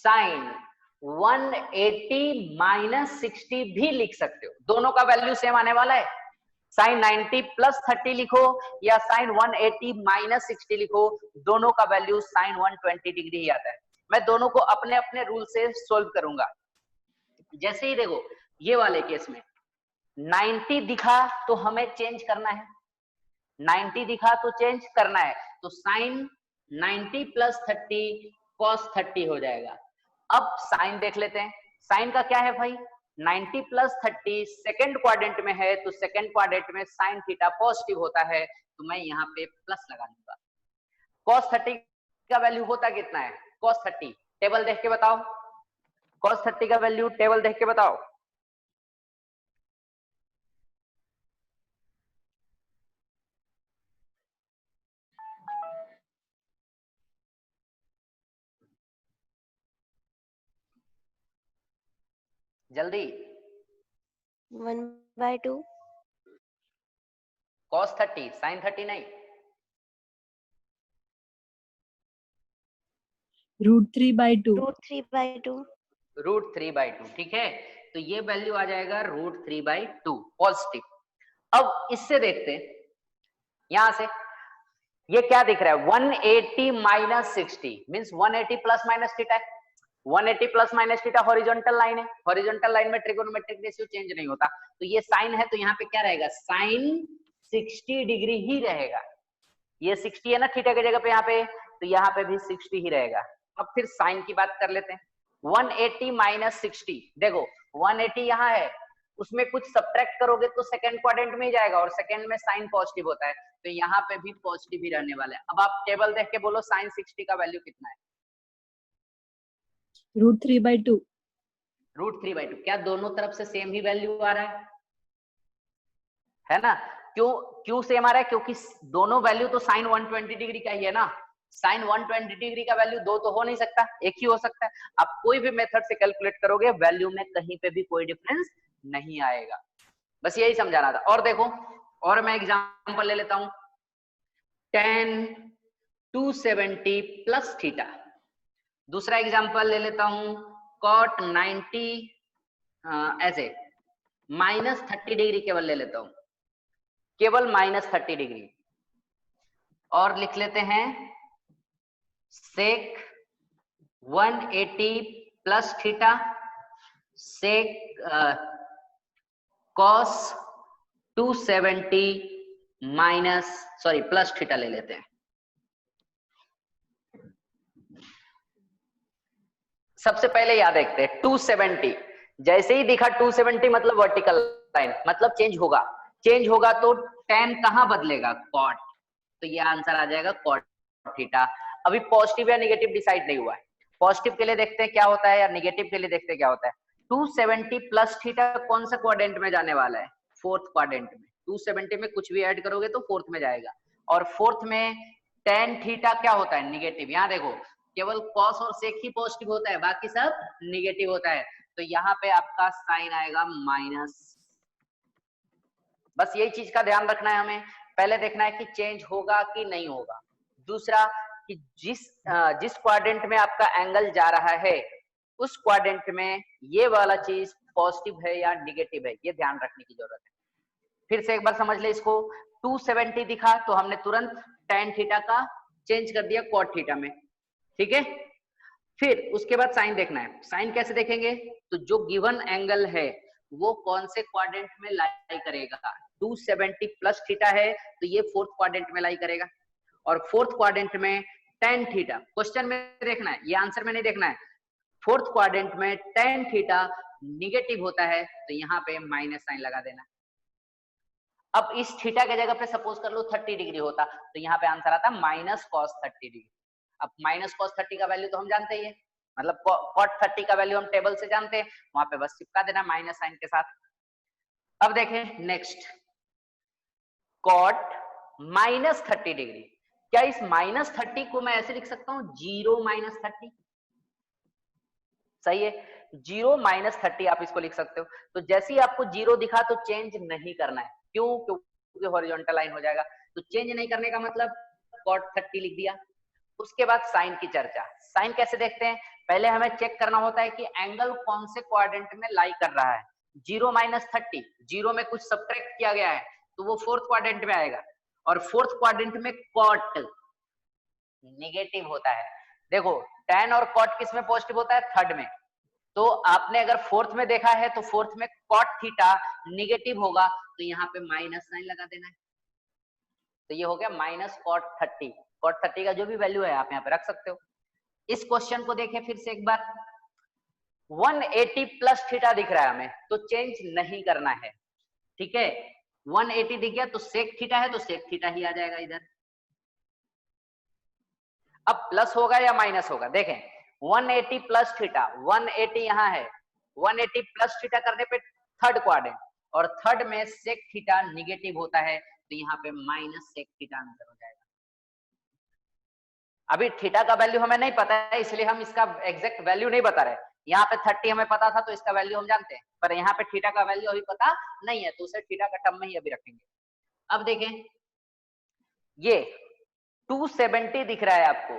Sign 180 minus 60 भी लिख सकते हो, दोनों का वैल्यू सेम आने वाला है। साइन 90 प्लस 30 लिखो या साइन 180 माइनस 60 लिखो, दोनों का वैल्यू साइन 120 डिग्री ही आता है। मैं दोनों को अपने अपने रूल से सोल्व करूंगा। जैसे ही देखो ये वाले केस में 90 दिखा तो हमें चेंज करना है, 90 दिखा तो चेंज करना है, तो साइन 90 प्लस 30 कॉस 30 हो जाएगा। अब साइन देख लेते हैं, साइन का क्या है भाई, 90 प्लस 30 सेकेंड क्वाड्रेंट में है, तो सेकेंड क्वाड्रेंट में साइन थीटा पॉजिटिव होता है, तो मैं यहाँ पे प्लस लगा दूंगा। कॉस 30 का वैल्यू होता कितना है, कॉस 30 टेबल देख के बताओ, कॉस 30 का वैल्यू टेबल देख के बताओ। जल्दी 1/2 कॉस 30 साइन 30 नहीं, √3/2 √3/2 ठीक है, तो ये वैल्यू आ जाएगा √3/2 पॉजिटिव। अब इससे देखते हैं, यहां से ये क्या दिख रहा है, 180 minus 60 means 180 plus minus theta है, 180 plus minus theta horizontal line है, हॉरिजॉन्टल लाइन में ट्रिगोनोमेट्रिक रेशियो चेंज नहीं होता, तो ये साइन है तो यहाँ पे क्या रहेगा, साइन 60 डिग्री ही रहेगा। ये 60 है ना थीटा की जगह पे यहाँ पे, तो यहाँ पे भी 60 ही रहेगा। अब फिर साइन की बात कर लेते हैं, 180 माइनस 60, देखो 180 यहाँ है, उसमें कुछ सब्ट्रैक्ट करोगे तो सेकंड क्वाड्रेंट में ही जाएगा, और सेकंड में साइन पॉजिटिव होता है, तो यहाँ पे भी पॉजिटिव ही रहने वाला है। अब आप टेबल देख के बोलो साइन 60 का वैल्यू कितना है, √3/2 √3/2। क्या दोनों तरफ से सेम ही वैल्यू आ रहा है ना, क्यों सेम आ रहा है, क्योंकि दोनों वैल्यू तो साइन 120 डिग्री का ही है ना, साइन 120 डिग्री का वैल्यू दो तो हो नहीं सकता, एक ही हो सकता है। आप कोई भी मेथड से कैलकुलेट करोगे वैल्यू में कहीं पे भी कोई डिफरेंस नहीं आएगा, बस यही समझाना था। और देखो, और मैं एग्जांपल ले लेता हूं, tan 270 प्लस थीटा, दूसरा एग्जांपल ले लेता हूं cot 90 ऐसे माइनस 30 डिग्री केवल ले लेता हूं, केवल माइनस 30 डिग्री, और लिख लेते हैं sec 180 plus theta sec cos 270 minus sorry plus theta ले लेते हैं। सबसे पहले याद रखते हैं 270, जैसे ही दिखा 270 मतलब वर्टिकल लाइन, मतलब चेंज होगा, चेंज होगा तो tan कहां बदलेगा, cot, तो ये आंसर आ जाएगा cot थीटा। अभी पॉजिटिव या नेगेटिव डिसाइड नहीं हुआ है, पॉजिटिव के लिए देखते हैं क्या होता है या नेगेटिव के लिए देखते हैं क्या होता है। 270 प्लस थीटा कौन सा क्वाड्रेंट में जाने वाला है, फोर्थ क्वाड्रेंट में, 270 में कुछ भी ऐड करोगे तो फोर्थ में जाएगा, और फोर्थ में tan थीटा क्या होता है, नेगेटिव। यहाँ देखो केवल cos और sec ही पॉजिटिव होता है, बाकी सब नेगेटिव होता है, तो यहाँ पे आपका साइन आएगा माइनस। बस यही चीज का ध्यान रखना है हमें, पहले देखना है कि चेंज होगा कि नहीं होगा, दूसरा कि जिस क्वाड्रेंट में आपका एंगल जा रहा है उस क्वाड्रेंट में ये वाला चीज पॉजिटिव है या निगेटिव है, ये ध्यान रखने की जरूरत है। फिर से एक बार समझ ले इसको, 270 दिखा तो हमने तुरंत tan थीटा का चेंज कर दिया cot थीटा में, ठीक है। फिर उसके बाद साइन देखना है, साइन कैसे देखेंगे, तो जो गिवन एंगल है वो कौन से क्वाड्रेंट में लाई करेगा, 270 प्लस थीटा है तो ये फोर्थ क्वाड्रेंट में लाई करेगा, और फोर्थ क्वाड्रेंट में tan थीटा, क्वेश्चन में देखना है, ये आंसर में नहीं देखना है, फोर्थ क्वाड्रेंट में tan थीटा निगेटिव होता है तो यहाँ पे माइनस साइन लगा देना। अब इस थीटा के जगह पे सपोज कर लो 30 डिग्री होता तो यहाँ पे आंसर आता माइनस कॉस 30 डिग्री। अब माइनस कॉस 30 का वैल्यू तो हम जानते ही है, मतलब cot 30 का वैल्यू हम टेबल से जानते हैं, वहां पे बस चिपका देना माइनस साइन के साथ। अब देखें नेक्स्ट, cot माइनस 30 डिग्री, क्या इस माइनस 30 को मैं ऐसे लिख सकता हूँ 0 माइनस 30, सही है, 0 माइनस 30 आप इसको लिख सकते हो। तो जैसे ही आपको 0 दिखा तो चेंज नहीं करना है, क्यों, क्योंकि हॉरिजॉन्टल लाइन हो जाएगा, तो चेंज नहीं करने का मतलब cot 30 लिख दिया। उसके बाद साइन की चर्चा, साइन कैसे देखते हैं, पहले हमें चेक करना होता है कि एंगल कौन से क्वाड्रेंट में लाई कर रहा है। 0 - 30, 0 में कुछ सब्ट्रैक्ट किया गया है तो वो फोर्थ क्वाड्रेंट में आएगा, और फोर्थ क्वाड्रेंट में कॉट नेगेटिव होता है। देखो tan और कॉट किस में पॉजिटिव होता है? थर्ड में। तो आपने अगर फोर्थ में देखा है तो फोर्थ में कॉट थीटा निगेटिव होगा, तो यहाँ पे माइनस साइन लगा देना है। तो ये हो गया माइनस कॉट 30। कॉट 30 का जो भी वैल्यू है आप यहाँ पे रख सकते हो। इस क्वेश्चन को देखें फिर से एक बार। 180 प्लस थीटा दिख रहा है हमें, तो चेंज नहीं करना है, ठीक है। 180 दिख गया तो सेक थीटा है तो सेक थीटा ही आ जाएगा इधर। अब प्लस होगा या माइनस होगा, देखें 180 प्लस थीटा, 180 यहाँ है, 180 प्लस थीटा करने पे थर्ड क्वाड्रेंट, और थर्ड में सेक थीटा निगेटिव होता है, तो यहाँ पे माइनस सेक थीटा आंसर हो जाएगा। अभी थीटा का वैल्यू हमें नहीं पता है, इसलिए हम इसका एग्जैक्ट वैल्यू नहीं बता रहे। यहाँ पे 30 हमें पता था तो इसका वैल्यू हम जानते हैं, पर यहाँ पे थीटा का वैल्यू अभी पता नहीं है, तो उसे थीटा का टर्म में ही अभी रखेंगे। अब देखें ये 270 दिख रहा है आपको,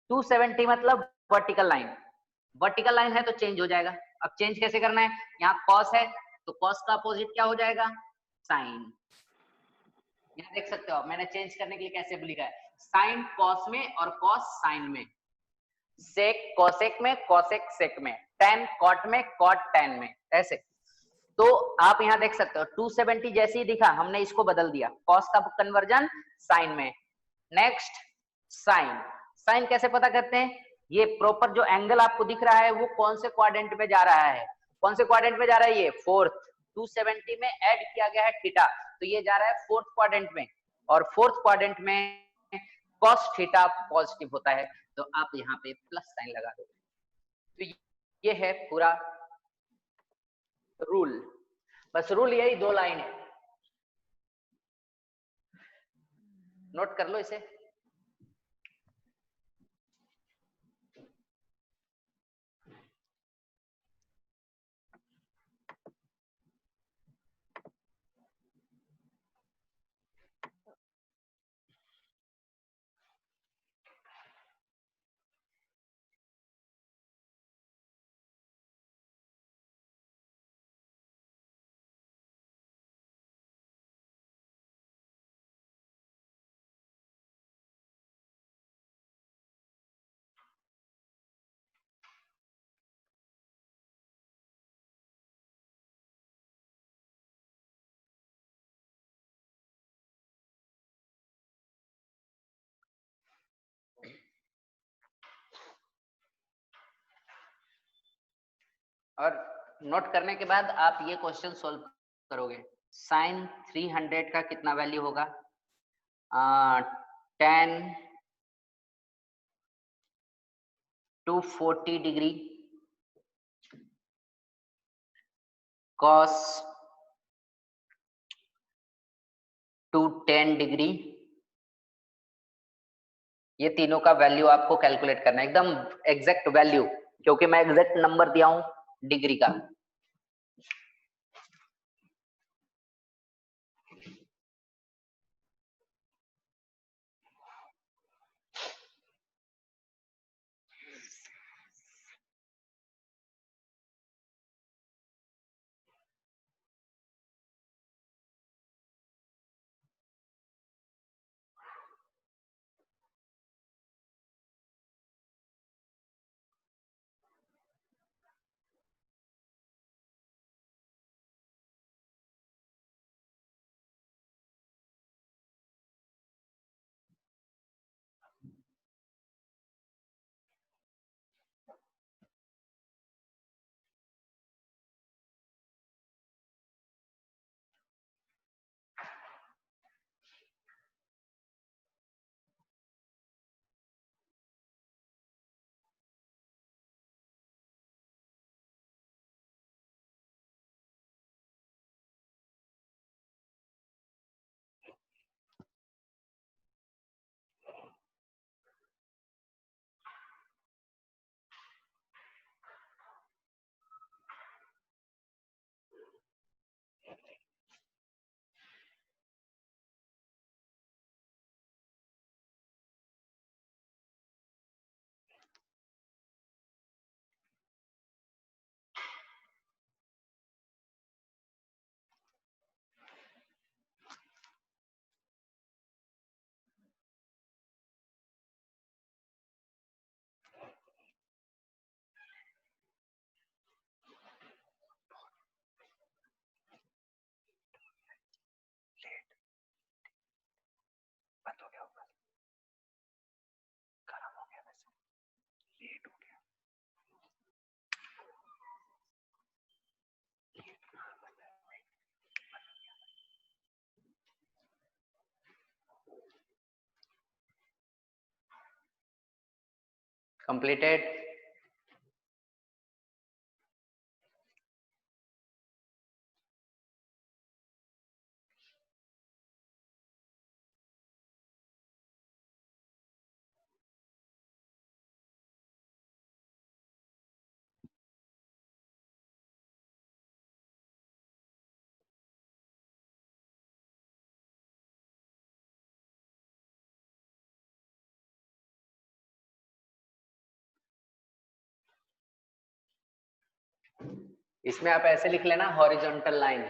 270 मतलब वर्टिकल लाइन, वर्टिकल लाइन है तो चेंज हो जाएगा। अब चेंज कैसे करना है? यहाँ कॉस है तो कॉस का अपोजिट क्या हो जाएगा? साइन। यहाँ देख सकते हो मैंने चेंज करने के लिए कैसे लिखा है, साइन कॉस में और कॉस साइन में, सेक कॉसेक में, कॉसेक सेक में, टैन कॉट में, कॉट टैन में, ऐसे। तो आप यहाँ देख सकते हो 270 जैसे ही दिखा हमने इसको बदल दिया, कॉस का कन्वर्जन साइन में। नेक्स्ट साइन, साइन कैसे पता करते हैं? ये प्रॉपर जो एंगल आपको दिख रहा है वो कौन से क्वाड्रेंट में जा रहा है, कौन से क्वाड्रेंट में जा रहा है? ये फोर्थ। 270 में ऐड किया गया है थीटा, तो ये जा रहा है फोर्थ क्वाड्रेंट में, और फोर्थ क्वाड्रेंट में कॉस थीटा पॉजिटिव होता है, तो आप यहाँ पे प्लस साइन लगा दो। तो ये है पूरा रूल, बस रूल यही 2 लाइन है, नोट कर लो इसे। और नोट करने के बाद आप ये क्वेश्चन सॉल्व करोगे। साइन 300 का कितना वैल्यू होगा? 10 to 40 degree, cos to 10 degree, ये तीनों का वैल्यू आपको कैलकुलेट करना है, एकदम एग्जैक्ट वैल्यू, क्योंकि मैं एग्जैक्ट नंबर दिया हूं डिग्री का। कंप्लीटेड। इसमें आप ऐसे लिख लेना हॉरिजॉन्टल लाइन,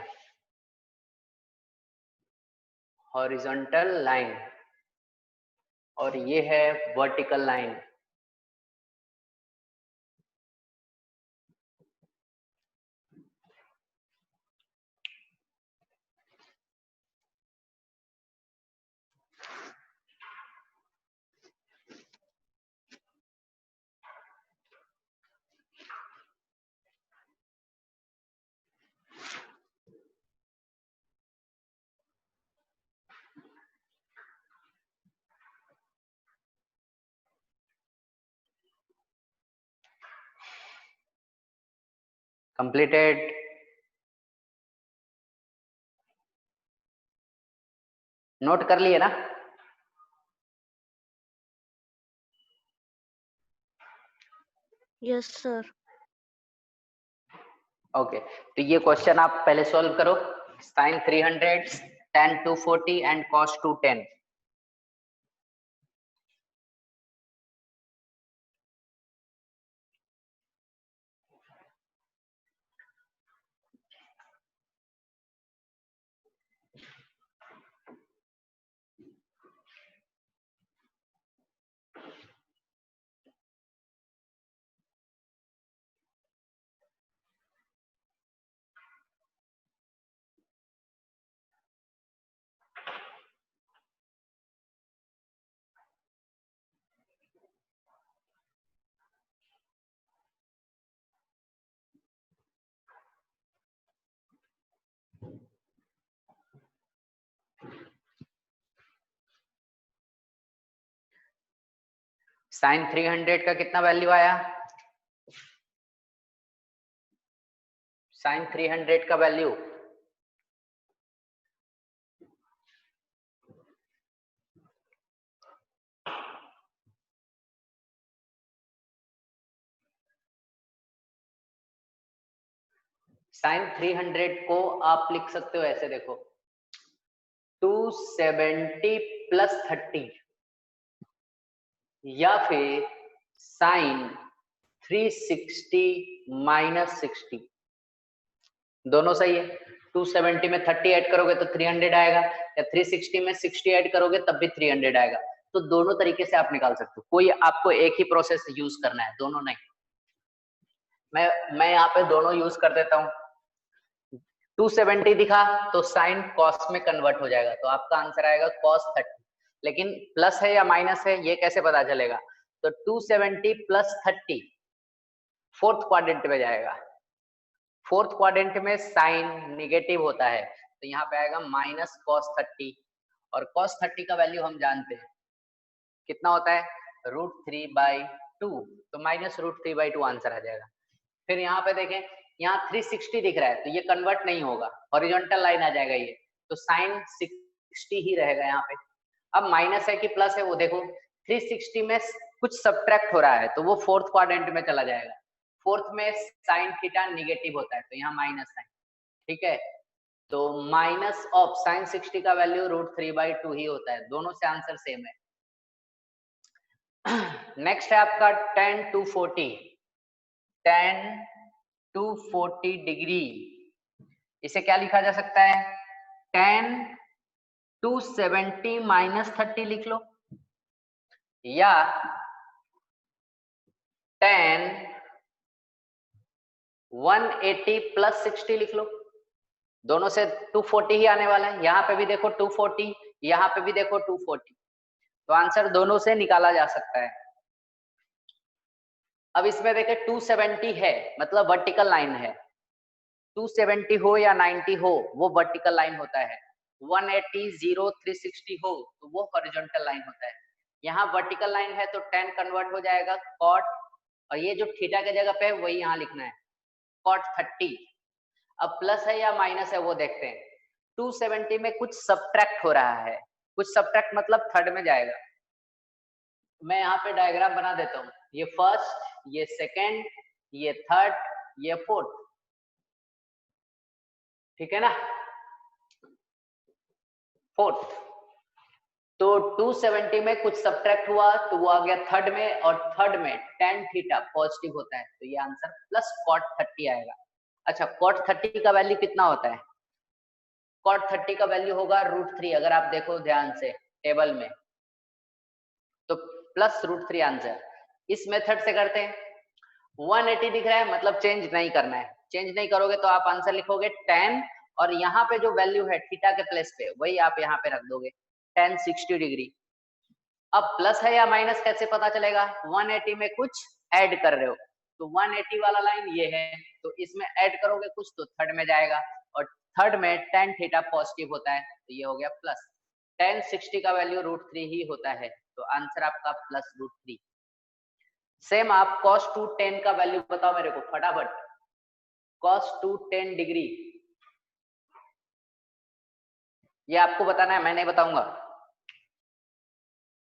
हॉरिजॉन्टल लाइन, और ये है वर्टिकल लाइन। कंप्लीटेड। नोट कर लिए ना? Yes sir. ओके, तो ये क्वेश्चन आप पहले सॉल्व करो। sin 300, tan 240 and cos 210। sin 300 का कितना वैल्यू आया? sin 300 का वैल्यू sin 300 को आप लिख सकते हो ऐसे, देखो 270 प्लस 30, या फिर sin 360 माइनस 60। दोनों सही है। 270 में 30 ऐड करोगे तो 300 आएगा, या 360 में 60 ऐड करोगे तब भी 300 आएगा। तो दोनों तरीके से आप निकाल सकते हो, कोई आपको एक ही प्रोसेस यूज करना है, दोनों नहीं। मैं यहाँ पे दोनों यूज कर देता हूँ। 270 दिखा तो साइन कॉस में कन्वर्ट हो जाएगा, तो आपका आंसर आएगा cos 30। लेकिन प्लस है या माइनस है ये कैसे पता चलेगा? तो 270 प्लस 30 फोर्थ क्वाड्रेंट में जाएगा। फोर्थ क्वाड्रेंट में साइन निगेटिव होता है, तो यहाँ पे आएगा माइनस cos 30, और cos 30 का वैल्यू हम जानते हैं कितना होता है, √3/2, तो माइनस √3/2 आंसर आ जाएगा। फिर यहाँ पे देखें, यहाँ 360 दिख रहा है तो ये कन्वर्ट नहीं होगा, हॉरिजॉन्टल लाइन आ जाएगा ये, तो साइन 60 ही रहेगा यहाँ पे। अब माइनस है कि प्लस है वो देखो, 360 में कुछ सब्ट्रैक्ट हो रहा है तो वो फोर्थ क्वाड्रेंट में चला जाएगा। फोर्थ में साइन थीटा निगेटिव होता है तो यहाँ माइनस साइन, ठीक है। तो माइनस ऑफ साइन 60 का वैल्यू √3/2 ही होता है, दोनों से आंसर सेम है। नेक्स्ट है आपका tan 240, tan 240 डिग्री, इसे क्या लिखा जा सकता है, tan 270 माइनस 30 लिख लो, या tan 180 प्लस 60 लिख लो। दोनों से 240 ही आने वाला है, यहाँ पे भी देखो 240, यहाँ पे भी देखो 240, तो आंसर दोनों से निकाला जा सकता है। अब इसमें देखे 270 है मतलब वर्टिकल लाइन है, 270 हो या 90 हो वो वर्टिकल लाइन होता है, 180, 0, 360 हो तो वो हॉरिजॉन्टल लाइन होता है। यहाँ वर्टिकल लाइन है तो tan कन्वर्ट हो जाएगा cot, और ये जो थीटा के जगह पे है वही यहाँ लिखना है cot 30। अब प्लस है या माइनस है वो देखते हैं। 270 में कुछ सब्ट्रैक्ट हो रहा है, कुछ सब्ट्रैक्ट मतलब थर्ड में जाएगा। मैं यहाँ पे डायग्राम बना देता हूँ, ये फर्स्ट, ये सेकेंड, ये थर्ड, ये फोर्थ, ठीक है ना, फोर्थ। तो 270 में कुछ सब्ट्रैक्ट हुआ तो वो आ गया थर्ड में, और थर्ड में tan थीटा पॉजिटिव होता है तो ये आंसर प्लस cot 30 आएगा। अच्छा, cot 30 का वैल्यू कितना होता है? cot 30 का वैल्यू होगा √3, अगर आप देखो ध्यान से टेबल में तो प्लस √3 आंसर। इस मेथड से करते हैं। 180 दिख रहा है मतलब चेंज नहीं करना है, चेंज नहीं करोगे तो आप आंसर लिखोगे tan, और यहाँ पे जो वैल्यू है थीटा के प्लेस पे वही आप यहाँ पे रख दोगे tan 60 डिग्री। अब प्लस है या माइनस कैसे पता चलेगा? 180 में कुछ ऐड कर रहे हो तो 180 वाला लाइन ये है, तो इसमें ऐड करोगे कुछ तो थर्ड में जाएगा, और थर्ड में tan थीटा पॉजिटिव होता है तो ये हो गया प्लस। tan 60 का वैल्यू √3 ही होता है तो आंसर आपका प्लस √3। सेम आप cos 2tan का वैल्यू बताओ मेरे को फटाफट। cos 2tan डिग्री ये आपको बताना है, मैं नहीं बताऊंगा।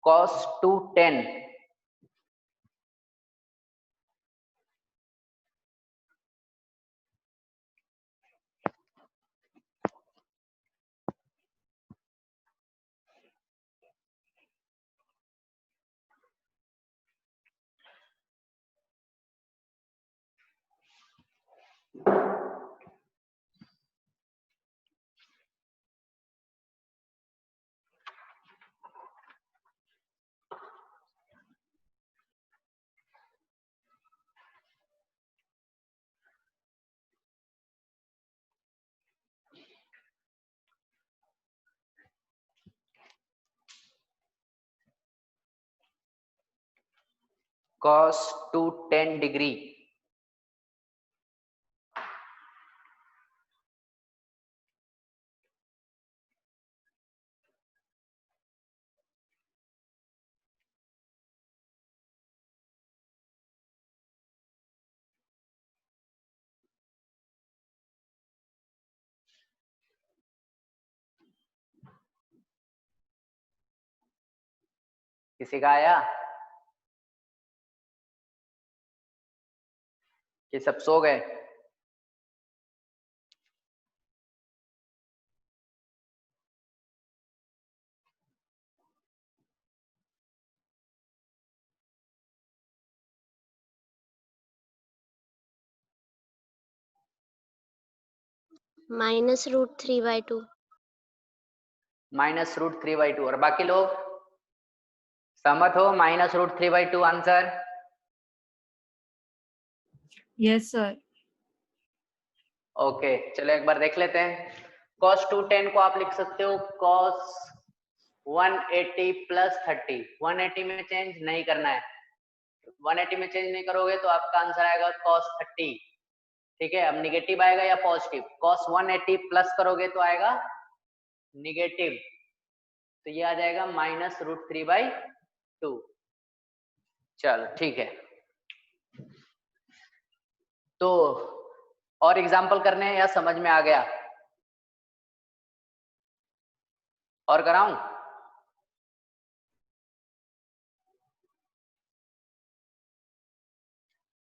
cos 2tan cos 2tan degree किसी का आया कि सब सो गए? -√3/2। -√3/2। और बाकी लोग सहमत हो? -√3/2 आंसर। Yes, sir. ओके, चलो एक बार देख लेते हैं। cos 2tan को आप लिख सकते हो cos 180 + 30। 180 में चेंज नहीं करना है, 180 में चेंज नहीं करोगे तो आपका आंसर आएगा cos 30। ठीक है, अब निगेटिव आएगा या पॉजिटिव? cos 180 प्लस करोगे तो आएगा निगेटिव, तो ये आ जाएगा -√3/2। चल ठीक है, तो और एग्जाम्पल करने हैं या समझ में आ गया? और कराऊं?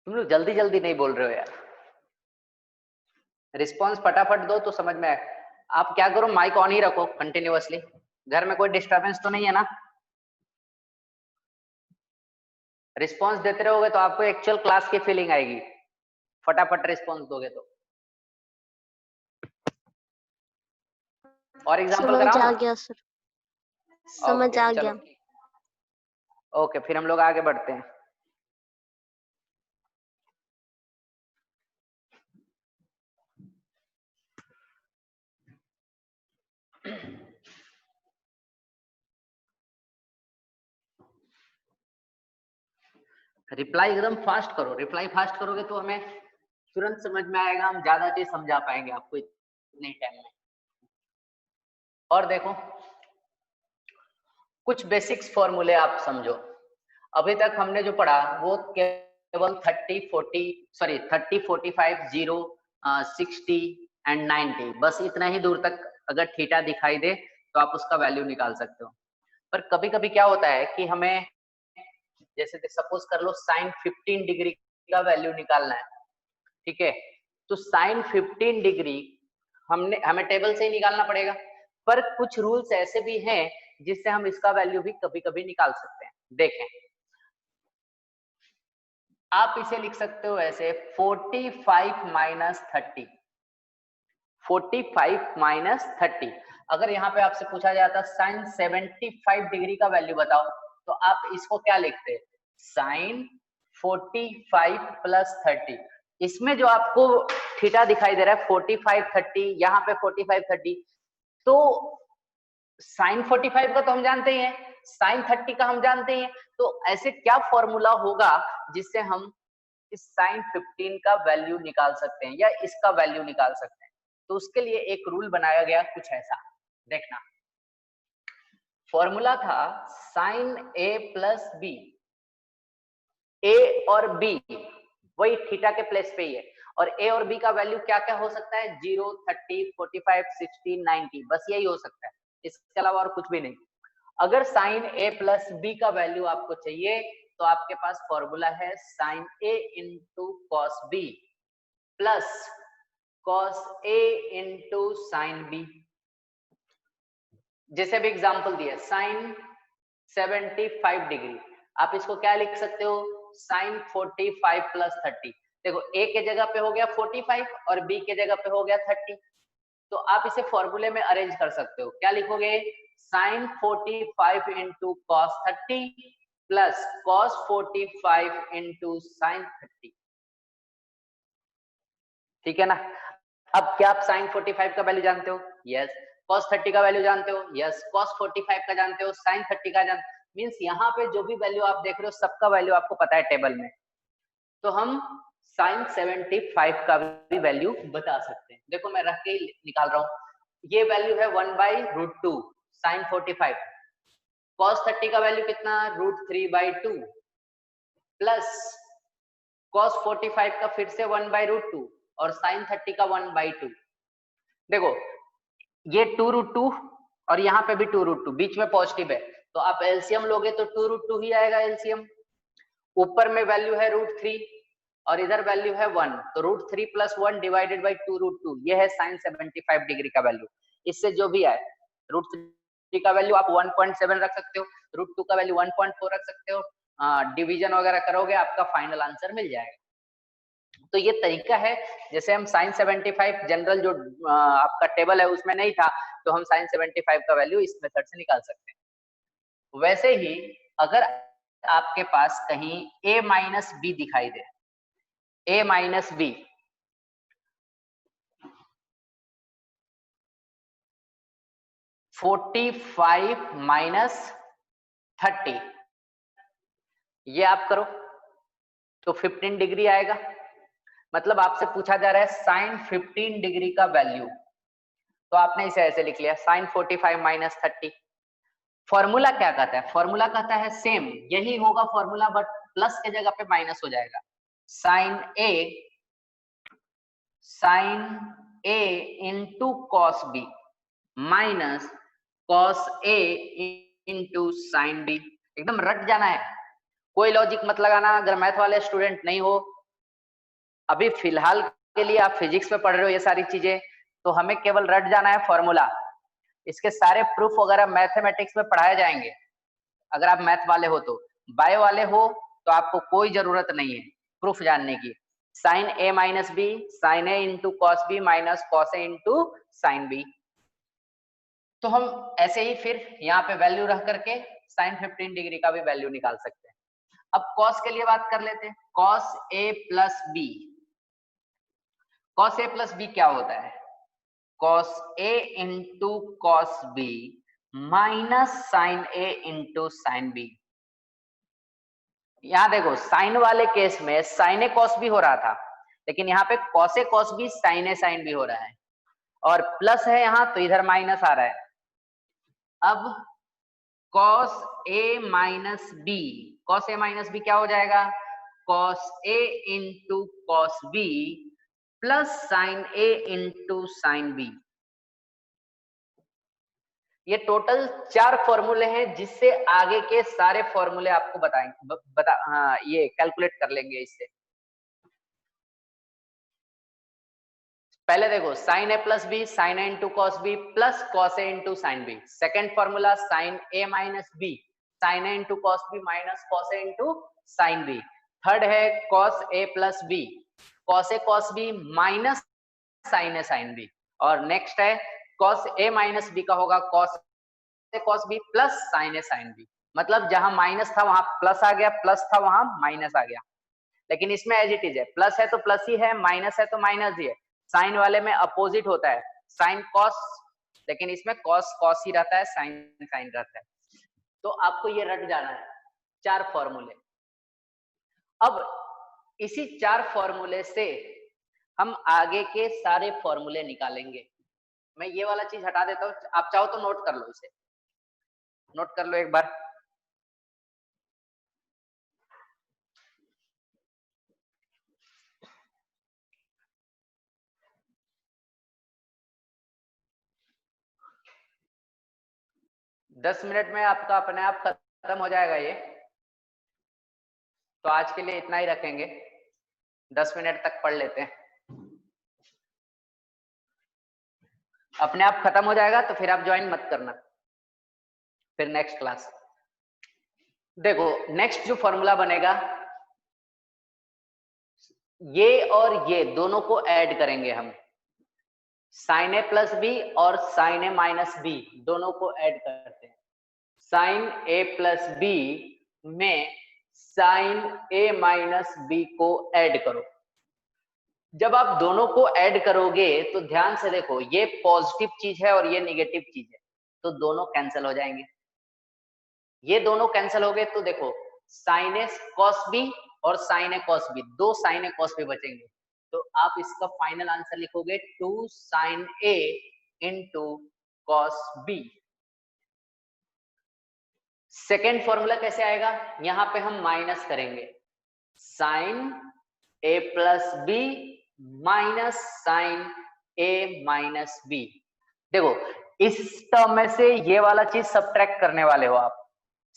तुम लोग जल्दी जल्दी नहीं बोल रहे हो यार, रिस्पॉन्स फटाफट दो तो समझ में आए। आप क्या करो, माइक ऑन ही रखो कंटिन्यूअसली, घर में कोई डिस्टरबेंस तो नहीं है ना? रिस्पॉन्स देते रहोगे तो आपको एक्चुअल क्लास की फीलिंग आएगी, फटाफट रिस्पॉन्स दोगे तो। और एग्जांपल समझ कराऊं? आ गया सर, समझ आ गया। ओके, फिर हम लोग आगे बढ़ते हैं। रिप्लाई एकदम फास्ट करो, रिप्लाई फास्ट करोगे तो हमें तुरंत समझ में आएगा, हम ज्यादा चीज समझा पाएंगे आपको इतने टाइम में। और देखो, कुछ बेसिक्स फॉर्मूले आप समझो। अभी तक हमने जो पढ़ा वो केवल 30, 45, 0, 60 एंड 90, बस इतना ही दूर तक अगर थीटा दिखाई दे तो आप उसका वैल्यू निकाल सकते हो। पर कभी कभी क्या होता है कि हमें जैसे सपोज कर लो साइन 15 डिग्री का वैल्यू निकालना है, ठीक है, तो साइन 15 डिग्री हमें टेबल से ही निकालना पड़ेगा, पर कुछ रूल्स ऐसे भी हैं जिससे हम इसका वैल्यू भी कभी कभी निकाल सकते हैं। देखें, आप इसे लिख सकते हो ऐसे 45 माइनस 30, 45 माइनस 30। अगर यहाँ पे आपसे पूछा जाता साइन 75 डिग्री का वैल्यू बताओ, तो आप इसको क्या लिखते? Sine 45 plus 30। इसमें जो आपको थीटा दिखाई दे रहा है 45, 30, यहाँ पे 45, 30, तो साइन 45 का तो हम जानते ही हैं, साइन 30 का हम जानते ही हैं, तो ऐसे क्या फॉर्मूला होगा जिससे हम इस साइन 15 का वैल्यू निकाल सकते हैं या इसका वैल्यू निकाल सकते हैं? तो उसके लिए एक रूल बनाया गया कुछ ऐसा, देखना। फॉर्मूला था साइन ए प्लस बी, ए और बी वही थीटा के प्लेस पे ही है, और ए और बी का वैल्यू क्या क्या हो सकता है? 0, 30, 45, 60, 90, बस यही हो सकता है, इसके अलावा और कुछ भी नहीं। अगर साइन ए प्लस बी का वैल्यू आपको चाहिए तो आपके पास फॉर्मूला है sine A into cos B plus cos A into sine B. जैसे भी एग्जांपल दिया साइन 75 डिग्री, आप इसको क्या लिख सकते हो? Sine 45 plus 30। देखो ए के जगह पे हो गया 45 और बी के जगह पे हो गया 30, तो आप इसे फॉर्मूले में अरेंज कर सकते हो। क्या लिखोगे? Sine 45 into cos 30 plus cos 45 into sine 30, ठीक है ना? अब क्या आप साइन 45 का वैल्यू जानते हो? यस। कॉस 30 का वैल्यू जानते हो? यस। कॉस 45 का जानते हो, साइन 30 का जानते हो, मीन्स यहाँ पे जो भी वैल्यू आप देख रहे हो सबका वैल्यू आपको पता है टेबल में, तो हम साइन 75 का भी वैल्यू बता सकते हैं। देखो मैं रख के निकाल रहा हूँ, ये वैल्यू है 1/√2 साइन 45, कॉस 30 का वैल्यू कितना? √3/2 प्लस कॉस 45 का फिर से 1/√2 और साइन 30 का 1/2। देखो ये 2√2 और यहाँ पे भी 2√2, बीच में पॉजिटिव है, तो आप एलसीएम लोगे तो 2√2 ही आएगा एलसीएम। ऊपर में वैल्यू है √3 और इधर वैल्यू है 1, तो √3 + 1 डिवाइडेड बाई 2√2, ये है साइन 75 डिग्री का वैल्यू। इससे जो भी आए, √3 का वैल्यू आप 1.7 रख सकते हो, √2 का वैल्यू 1.4 रख सकते हो, डिवीजन वगैरह करोगे आपका फाइनल आंसर मिल जाएगा। तो ये तरीका है, जैसे हम साइन 75 जनरल जो आपका टेबल है उसमें नहीं था, तो हम साइन 75 का वैल्यू इस मेथड से निकाल सकते हैं। वैसे ही अगर आपके पास कहीं a माइनस बी दिखाई दे, a माइनस बी, -45 माइनस 30, ये आप करो तो 15 डिग्री आएगा। मतलब आपसे पूछा जा रहा है साइन 15 डिग्री का वैल्यू, तो आपने इसे ऐसे लिख लिया साइन 45 माइनस 30। फॉर्मूला क्या कहता है? फॉर्मूला कहता है सेम यही होगा फॉर्मूला, बट प्लस के जगह पे माइनस हो जाएगा। Sine A into cos B minus cos A into sine B. एकदम रट जाना है, कोई लॉजिक मत लगाना। अगर मैथ वाले स्टूडेंट नहीं हो, अभी फिलहाल के लिए आप फिजिक्स में पढ़ रहे हो ये सारी चीजें, तो हमें केवल रट जाना है फॉर्मूला। इसके सारे प्रूफ वगैरह मैथमेटिक्स में पढ़ाए जाएंगे। अगर आप मैथ वाले हो तो, बायो वाले हो तो आपको कोई जरूरत नहीं है प्रूफ जानने की। Sine A minus B, sine A into cos B minus cos A into sine B. तो हम ऐसे ही फिर यहाँ पे वैल्यू रख करके साइन 15 डिग्री का भी वैल्यू निकाल सकते हैं। अब कॉस के लिए बात कर लेते हैं। Cos A plus B, cos A plus B क्या होता है? Cos A into cos B minus sine A into sine B. यहां देखो साइन वाले केस में साइन ए कॉस बी हो रहा था, लेकिन यहाँ पे cos A cos B sine A sine B हो रहा है, और प्लस है यहाँ तो इधर माइनस आ रहा है। अब cos a minus b, cos a minus b क्या हो जाएगा, cos a into cos b plus sin a into sin b। ये टोटल 4 फॉर्मूले हैं जिससे आगे के सारे फॉर्मूले आपको बताएंगे, हाँ ये कैलकुलेट कर लेंगे इससे। पहले देखो sin a plus b, sin a into cos B plus cos a into sine b. Second formula sin a minus b, sin a into cos B minus cos a into sine b. Third है cos a plus b, cos a cos b minus sin a sin b। और next है cos a minus b का होगा cos a cos b plus sin a sin b। मतलब जहां minus था वहां plus आ गया, प्लस था वहां माइनस आ गया। लेकिन इसमें एज इट इज है, प्लस है तो प्लस ही है, माइनस है तो माइनस ही है। साइन वाले में अपोजिट होता है, साइन कॉस, लेकिन इसमें कॉस कॉस ही रहता है, साइन साइन रहता है। तो आपको ये रट जाना है 4 फॉर्मूले। अब इसी 4 फॉर्मूले से हम आगे के सारे फॉर्मूले निकालेंगे। मैं ये वाला चीज हटा देता हूँ, आप चाहो तो नोट कर लो, इसे नोट कर लो एक बार। दस मिनट में आपका अपने आप खत्म हो जाएगा ये, तो आज के लिए इतना ही रखेंगे, 10 मिनट तक पढ़ लेते हैं, अपने आप खत्म हो जाएगा तो फिर आप ज्वाइन मत करना, फिर नेक्स्ट क्लास। देखो नेक्स्ट जो फॉर्मूला बनेगा, ये और ये दोनों को ऐड करेंगे हम, साइन ए प्लस बी और साइन ए माइनस बी दोनों को ऐड करते हैं। साइन ए प्लस बी में साइन ए माइनस बी को ऐड करो। जब आप दोनों को ऐड करोगे तो ध्यान से देखो, ये पॉजिटिव चीज है और ये निगेटिव चीज है, तो दोनों कैंसिल हो जाएंगे। ये दोनों कैंसिल हो गए तो देखो साइन ए कॉस बी और साइन ए कॉस बी, दो साइन ए कॉस बी बचेंगे। तो आप इसका फाइनल आंसर लिखोगे 2 sine A into cos B. Second formula कैसे आएगा, यहां पे हम माइनस करेंगे, sine A plus B minus sine A minus B. देखो इस टर्म में से ये वाला चीज सब्ट्रैक्ट करने वाले हो आप।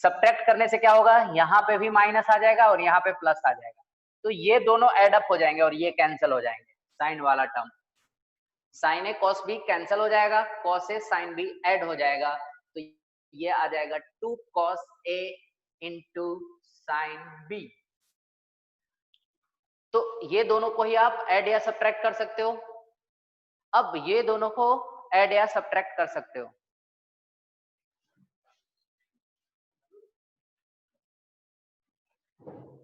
सब्ट्रैक्ट करने से क्या होगा, यहाँ पे भी माइनस आ जाएगा और यहाँ पे प्लस आ जाएगा, तो ये दोनों एड अप हो जाएंगे और ये कैंसिल हो जाएंगे। साइन वाला term sign A cos B cancel हो जाएगा, cos A sine B Ed हो जाएगा, तो ये आ जाएगा 2 cos A into sine B. तो ये दोनों को ही आप ऐड या सब्ट्रैक्ट कर सकते हो। अब ये दोनों को ऐड या सब्ट्रैक्ट कर सकते हो।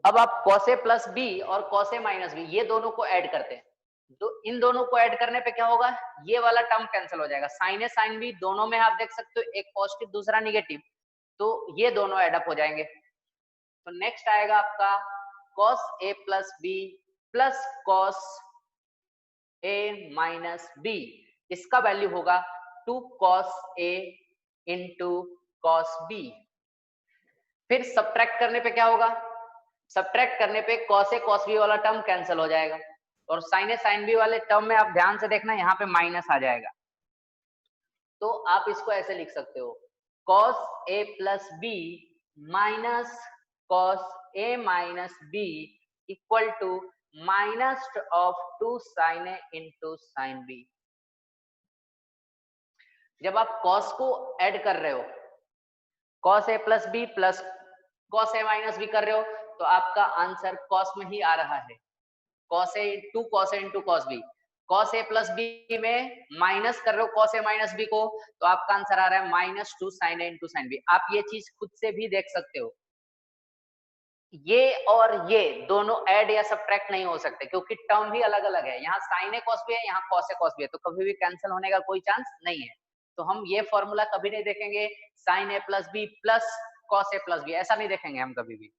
अब आप cos a प्लस बी और cos a माइनस बी ये दोनों को ऐड करते हैं, तो इन दोनों को ऐड करने पे क्या होगा, ये वाला टर्म कैंसिल हो जाएगा। साइन ए साइन बी दोनों में आप देख सकते हो, एक पॉजिटिव दूसरा निगेटिव, तो ये दोनों ऐड अप हो जाएंगे। तो नेक्स्ट आएगा आपका cos a plus b plus cos a minus b, इसका वैल्यू होगा 2 cos a into cos b। फिर सब्ट्रैक्ट करने पे क्या होगा, सब्ट्रैक्ट करने पे cos a cos b वाला टर्म कैंसिल हो जाएगा और sin a sin b वाले टर्म में आप ध्यान से देखना यहाँ पे माइनस आ जाएगा। तो आप इसको ऐसे लिख सकते हो, cos a plus B minus cos a minus b equal to minus of 2 sin a into sin b। जब आप cos को ऐड कर रहे हो, cos a plus b plus cos a minus b कर रहे हो, तो आपका आंसर cos में ही आ रहा है, cos a 2 cos a into cos b। cos a plus b में माइनस कर रहे हो cos a माइनस बी को, तो आपका आंसर आ रहा है minus 2 sin a into sin b। आप ये चीज खुद से भी देख सकते हो, ये और ये दोनों ऐड या सब्ट्रैक्ट नहीं हो सकते क्योंकि टर्म ही अलग अलग है। यहाँ sin a cos b है, यहाँ cos a cos b है, तो कभी भी कैंसिल होने का कोई चांस नहीं है। तो हम ये फॉर्मूला कभी नहीं देखेंगे sin a plus b plus cos a plus b, ऐसा नहीं देखेंगे हम कभी भी।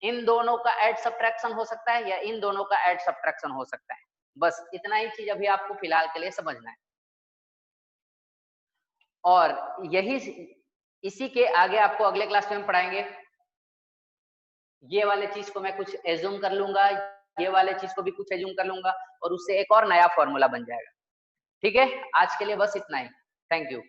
इन दोनों का ऐड सब्ट्रैक्शन हो सकता है या इन दोनों का ऐड सब्ट्रैक्शन हो सकता है, बस इतना ही चीज अभी आपको फिलहाल के लिए समझना है। और यही इसी के आगे आपको अगले क्लास में हम पढ़ाएंगे। ये वाले चीज को मैं कुछ एज्यूम कर लूंगा, ये वाले चीज को भी कुछ एज्यूम कर लूंगा और उससे एक और नया फॉर्मूला बन जाएगा। ठीक है, आज के लिए बस इतना ही। Thank you.